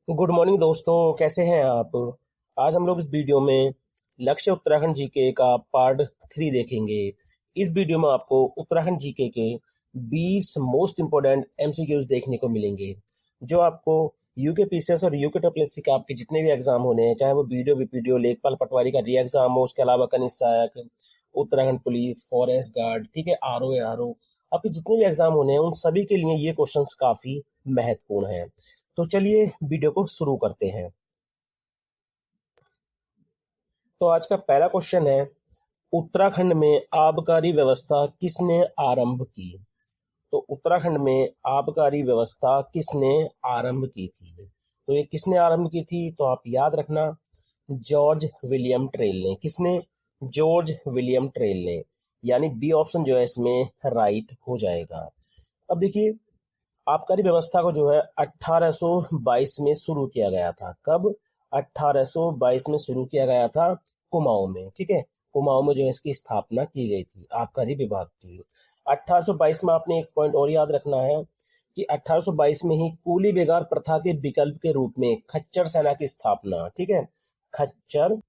Good morning दोस्तों, कैसे हैं आप। आज हम लोग इस वीडियो में लक्ष्य उत्तराखंड जीके का पार्ट 3 देखेंगे। इस वीडियो में आपको उत्तराखंड जीके के 20 मोस्ट इंपोर्टेंट एमसीक्यूज देखने को मिलेंगे, जो आपको यूके पीसीएस और यूके ट्रिपल के आपके जितने भी एग्जाम होने हैं, चाहे वो वीडियो बीपीडीओ लेखपाल पटवारी का री एग्जाम हो, उसके अलावा कनिष्ठ सहायक, उत्तराखंड पुलिस, फॉरेस्ट गार्ड, ठीक है, आरओ, आपके जितने भी एग्जाम होने हैं उन सभी के लिए ये क्वेश्चंस काफी महत्वपूर्ण हैं। तो चलिए वीडियो को शुरू करते हैं। तो आज का पहला क्वेश्चन है, उत्तराखंड में आबकारी व्यवस्था किसने आरंभ की। तो उत्तराखंड में आबकारी व्यवस्था किसने आरंभ की थी। तो ये किसने आरंभ की थी, तो आप याद रखना, जॉर्ज विलियम ट्रेल ने। किसने? जॉर्ज विलियम ट्रेल ने। यानी बी ऑप्शन जो है इसमें राइट हो जाएगा। अब देखिए, आबकारी व्यवस्था को जो है 1822 में शुरू किया गया था। कब? 1822 में शुरू किया गया था, कुमाऊं में। ठीक है, कुमाऊं में जो है इसकी स्थापना की गई थी, आबकारी विभाग की। 1822 में आपने एक पॉइंट और याद रखना है कि 1822 में ही कूली बेगार प्रथा के विकल्प के रूप में खच्चर सेना की स्थापना, ठीक है, खच्चर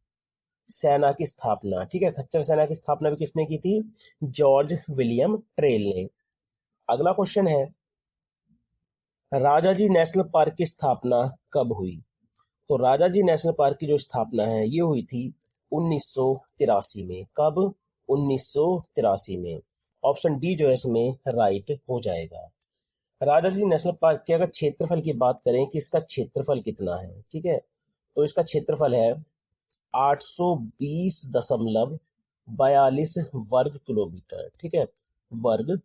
सेना की स्थापना, ठीक है, खच्चर सेना की स्थापना भी किसने की थी? जॉर्ज विलियम ट्रेल ने। अगला क्वेश्चन है, राजाजी नेशनल पार्क की स्थापना कब हुई। तो राजाजी नेशनल पार्क की जो स्थापना है ये हुई थी 1983 में। कब? 1983 में। ऑप्शन डी जो है इसमें राइट हो जाएगा। राजाजी नेशनल पार्क के अगर क्षेत्रफल की बात करें कि इसका क्षेत्रफल कितना है, ठीक है, तो इसका क्षेत्रफल है 820.42 वर्ग किलोमीटर, ठीक है, वर्ग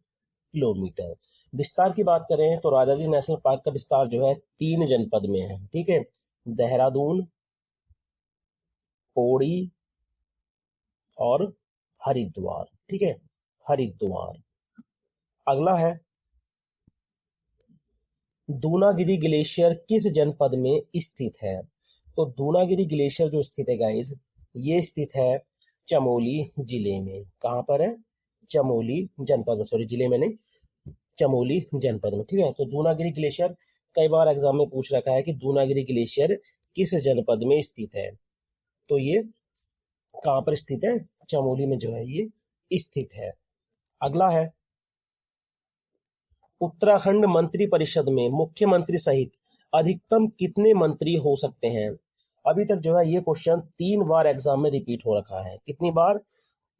किलोमीटर। विस्तार की बात करें तो राजाजी नेशनल पार्क का विस्तार जो है 3 जनपद में है, ठीक है, देहरादून, पौड़ी और हरिद्वार, ठीक है, हरिद्वार। अगला है, दूनागिरी ग्लेशियर किस जनपद में स्थित है। तो दूनागिरी ग्लेशियर जो स्थित है गाइस, ये स्थित है चमोली जिले में। कहाँ पर है? चमोली जनपद में, सॉरी जिले में नहीं, चमोली जनपद में। ठीक है, तो दूनागिरी ग्लेशियर कई बार एग्जाम में पूछ रखा है कि दूनागिरी ग्लेशियर किस जनपद में स्थित है। तो ये कहाँ पर स्थित है? चमोली में जो है ये स्थित है। अगला है, उत्तराखंड मंत्री परिषद में मुख्यमंत्री सहित अधिकतम कितने मंत्री हो सकते हैं। अभी तक जो है ये क्वेश्चन 3 बार एग्जाम में रिपीट हो रखा है। कितनी बार?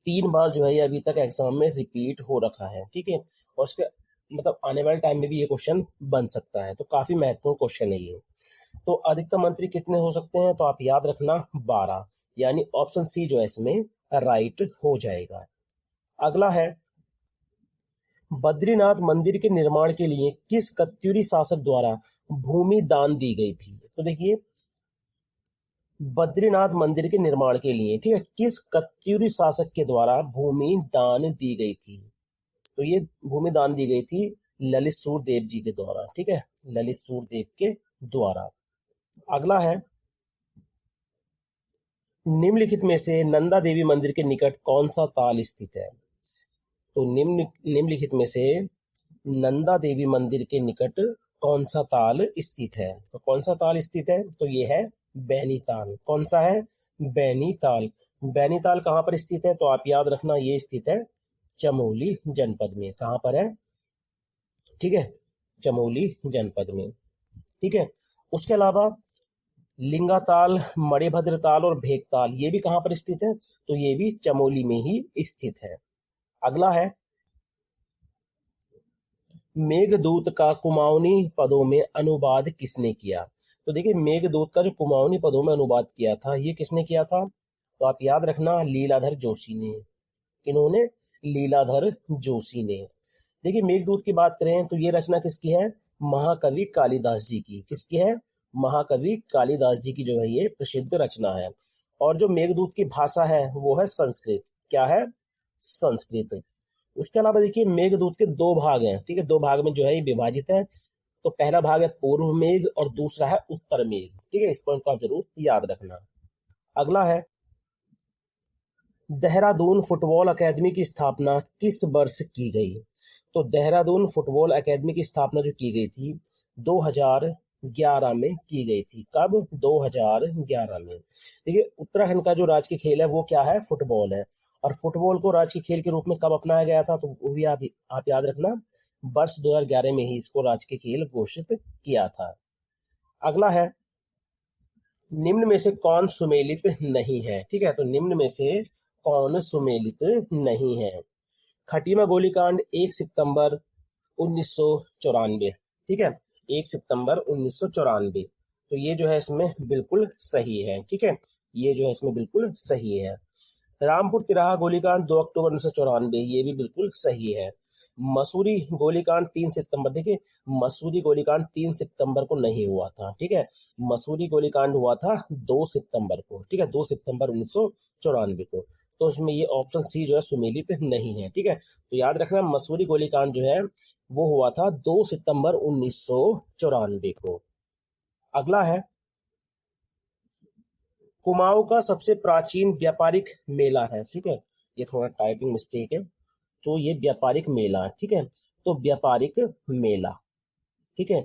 3 बार जो है ये अभी तक एग्जाम में रिपीट हो रखा है, ठीक है, और उसके मतलब आने वाले टाइम में भी ये क्वेश्चन बन सकता है, तो काफी महत्वपूर्ण क्वेश्चन है ये। तो अधिकतम मंत्री कितने हो सकते हैं, तो आप याद रखना 12, यानी ऑप्शन सी जो है इसमें राइट हो जाएगा। अगला है, बद्रीनाथ मंदिर के निर्माण के लिए किस कत्यूरी शासक द्वारा भूमि दान दी गई थी। तो देखिए, बद्रीनाथ मंदिर के निर्माण के लिए, ठीक है, किस कत्यूरी शासक के द्वारा भूमि दान दी गई थी। तो ये भूमि दान दी गई थी ललित सूरदेव जी के द्वारा, ठीक है, ललित सूरदेव के द्वारा। अगला है, निम्नलिखित में से नंदा देवी मंदिर के निकट कौन सा ताल स्थित है। तो निम्नलिखित में से नंदा देवी मंदिर के निकट कौन सा ताल स्थित है। तो कौन सा ताल स्थित है, तो ये है बैनीताल। कौन सा है? बैनीताल। बैनीताल कहाँ पर स्थित है, तो आप याद रखना, ये स्थित है चमोली जनपद में। कहाँ पर है? ठीक है, चमोली जनपद में। ठीक है, उसके अलावा लिंगाताल, मणिभद्र ताल और भेकताल ये भी कहाँ पर स्थित है, तो ये भी चमोली में ही स्थित है। अगला है, मेघदूत का कुमाऊनी पदों में अनुवाद किसने किया। तो देखिए, मेघदूत का जो कुमाऊनी पदों में अनुवाद किया था ये किसने किया था, तो आप याद रखना, लीलाधर जोशी ने। किन्होंने? लीलाधर जोशी ने। देखिए, मेघदूत की बात करें तो ये रचना किसकी है? महाकवि कालिदास जी की। किसकी है? महाकवि कालिदास जी की जो है ये प्रसिद्ध रचना है। और जो मेघदूत की भाषा है वो है संस्कृत। क्या है? संस्कृत। उसके अलावा देखिए, मेघदूत के 2 भाग हैं, ठीक है, 2 भाग में जो है ये विभाजित है। तो पहला भाग है पूर्व मेघ और दूसरा है उत्तर मेघ, ठीक है, इस पॉइंट को आप जरूर याद रखना। अगला है, देहरादून फुटबॉल अकेदमी की स्थापना किस वर्ष की गई। तो देहरादून फुटबॉल अकेदमी की स्थापना जो की गई थी 2000 2011 में की गई थी। कब? 2011 में। देखिए उत्तराखंड का जो राजकीय खेल है वो क्या है? फुटबॉल है। और फुटबॉल को राजकीय खेल के रूप में कब अपनाया गया था? तो वो भी आप याद रखना, वर्ष 2011 में ही इसको राजकीय खेल घोषित किया था। अगला है, निम्न में से कौन सुमेलित नहीं है? ठीक है, तो निम्न में से कौन सुमेलित नहीं है? खटीमा गोलीकांड 1 सितंबर 1994। ठीक है, 1 सितंबर 1994। तो ये जो है इसमें बिल्कुल सही है। ठीक है, ये जो है इसमें बिल्कुल सही है। रामपुर तिराहा गोलीकांड 2 अक्टूबर 1994, ये भी बिल्कुल सही है। मसूरी गोलीकांड 3 सितंबर, देखिए मसूरी गोलीकांड 3 सितंबर को नहीं हुआ था। ठीक है, मसूरी गोलीकांड हुआ था 2 सितंबर को। ठीक है, 2 सितंबर 1994 को। तो इसमें ये ऑप्शन सी जो है सुमेलित नहीं है। ठीक है, तो याद रखना मसूरी गोलीकांड जो है वो हुआ था 2 सितंबर 1994 को। अगला है, कुमाऊं का सबसे प्राचीन व्यापारिक मेला है। ठीक है, ये थोड़ा टाइपिंग मिस्टेक है, तो ये व्यापारिक मेला। ठीक है, तो व्यापारिक मेला। ठीक है,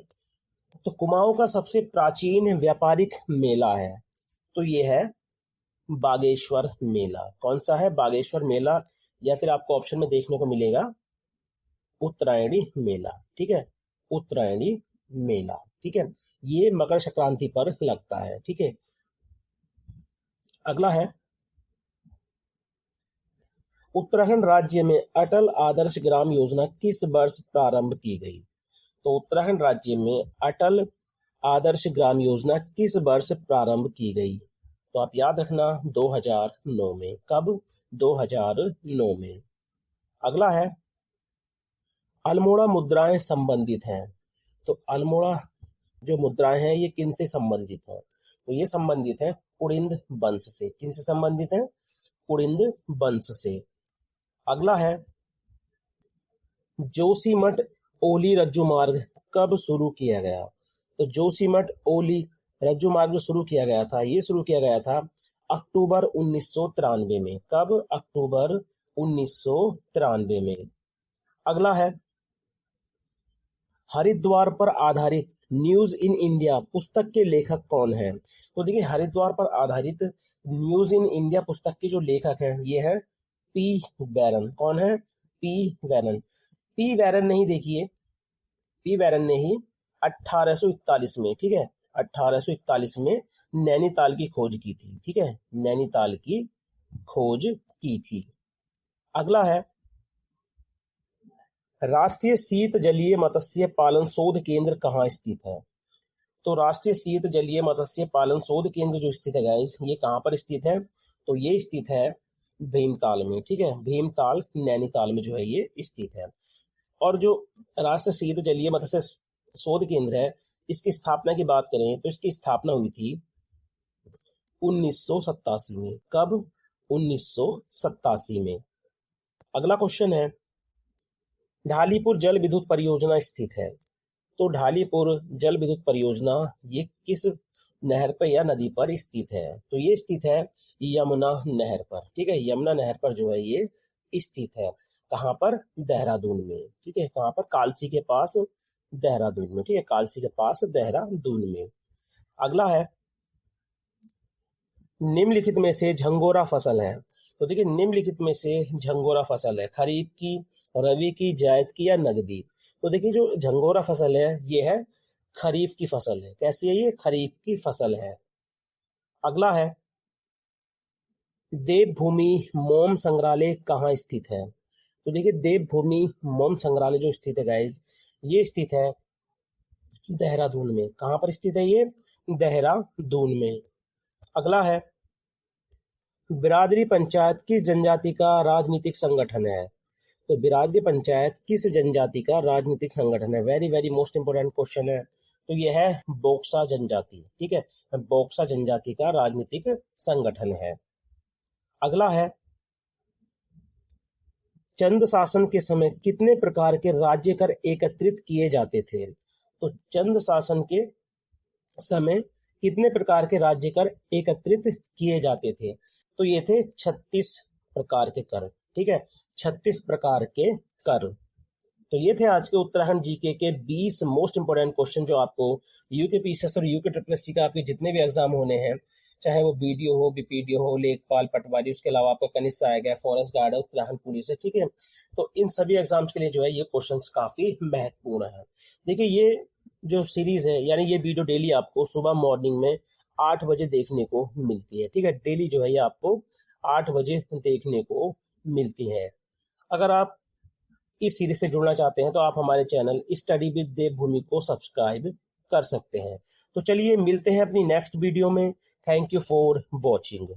तो कुमाऊं का सबसे प्राचीन व्यापारिक मेला है, तो ये है बागेश्वर मेला। कौन सा है? बागेश्वर मेला। या फिर आपको ऑप्शन में देखने को मिलेगा उत्तरायणी मेला। ठीक है, उत्तरायणी मेला। ठीक है, ये मकर संक्रांति पर लगता है। ठीक है, अगला है, उत्तराखंड राज्य में अटल आदर्श ग्राम योजना किस वर्ष प्रारंभ की गई? तो उत्तराखंड राज्य में अटल आदर्श ग्राम योजना किस वर्ष प्रारंभ की गई? तो आप याद रखना 2009 में। कब? 2009 में। अगला है, अल्मोड़ा मुद्राएं संबंधित हैं, तो अल्मोड़ा जो मुद्राएं हैं ये किन से संबंधित हैं? तो ये संबंधित है पुड़िंद वंश से। किन से संबंधित है? पुड़िंद वंश से। अगला है, जोशीमठ ओली रज्जू मार्ग कब शुरू किया गया? तो जोशीमठ ओली रज्जू मार्ग जो शुरू किया गया था, ये शुरू किया गया था अक्टूबर 1993 में। कब? अक्टूबर 1993 में। अगला है, हरिद्वार पर आधारित न्यूज इन इंडिया पुस्तक के लेखक कौन है? तो देखिए हरिद्वार पर आधारित न्यूज इन इंडिया पुस्तक के जो लेखक हैं ये है पी बैरन। कौन है? पी बैरन। पी बैरन ने ही, देखिए पी बैरन ने ही 1841 में, ठीक है 1841 में नैनीताल की खोज की थी। ठीक है, नैनीताल की खोज की थी। अगला है, राष्ट्रीय शीत जलीय मत्स्य पालन शोध केंद्र कहाँ स्थित है? तो राष्ट्रीय शीत जलीय मत्स्य पालन शोध केंद्र जो स्थित है गाइस, ये कहाँ पर स्थित है? तो ये स्थित है भीमताल में। ठीक है, भीमताल नैनीताल में जो है ये स्थित है। और जो राष्ट्रीय शीत जलीय मत्स्य शोध केंद्र है, इसकी स्थापना की बात करें तो इसकी स्थापना हुई थी 1987 में। कब? 1987 में। अगला क्वेश्चन है, ढालीपुर जल विद्युत परियोजना स्थित है, तो ढालीपुर जल विद्युत परियोजना ये किस नहर पर या नदी पर स्थित है? तो ये स्थित है यमुना नहर पर। ठीक है, यमुना नहर पर जो है ये स्थित है। कहाँ पर? देहरादून में। ठीक है, कहाँ पर? कालसी के पास, देहरादून में। ठीक है, कालसी के पास देहरादून में। अगला है, निम्नलिखित में से झंगोरा फसल है, तो देखिए निम्नलिखित में से झंगोरा फसल है खरीफ की, रबी की, जायद की या नगदी? तो देखिए जो झंगोरा फसल है ये है खरीफ की फसल है। कैसी है ये? खरीफ की फसल है। अगला है, देवभूमि मोम संग्रहालय कहाँ स्थित है? तो देखिए देवभूमि मोम संग्रहालय जो स्थित है गाइज, ये स्थित है देहरादून में। कहाँ पर स्थित है ये? देहरादून में। अगला है, बिरादरी पंचायत किस जनजाति का राजनीतिक संगठन है? तो बिरादरी पंचायत किस जनजाति का राजनीतिक संगठन है? Very very most important question है। तो यह है बोक्सा जनजाति। ठीक है, बोक्सा जनजाति का राजनीतिक संगठन है। अगला है, चंद शासन के समय कितने प्रकार के राज्य कर एकत्रित किए जाते थे? तो चंद शासन के समय कितने प्रकार के राज्य कर एकत्रित किए जाते थे? तो ये थे 36 प्रकार के कर। ठीक है, 36 प्रकार के कर। तो ये थे आज के उत्तराखंड जीके के 20 मोस्ट इंपोर्टेंट क्वेश्चन जो आपको यूके पीसीएस और यूके ट्रिपल एससी का आपके जितने भी एग्जाम होने हैं, चाहे वो बीडीओ हो, बीपीडीओ हो, लेखपाल, पटवारी, उसके अलावा आपका कनिष्ठ आएगा, फॉरेस्ट गार्ड है, उत्तराखंड पुलिस है, ठीक है। तो इन सभी एग्जाम्स के लिए जो है ये क्वेश्चंस काफी महत्वपूर्ण है। देखिए ये जो सीरीज है, यानी ये वीडियो डेली आपको सुबह मॉर्निंग में 8 बजे देखने को मिलती है, ठीक है। डेली जो है ये आपको 8 बजे देखने को मिलती है। अगर आप इस सीरीज से जुड़ना चाहते हैं तो आप हमारे चैनल स्टडी विद देवभूमि को सब्सक्राइब कर सकते हैं। तो चलिए मिलते हैं अपनी नेक्स्ट वीडियो में। Thank you for watching.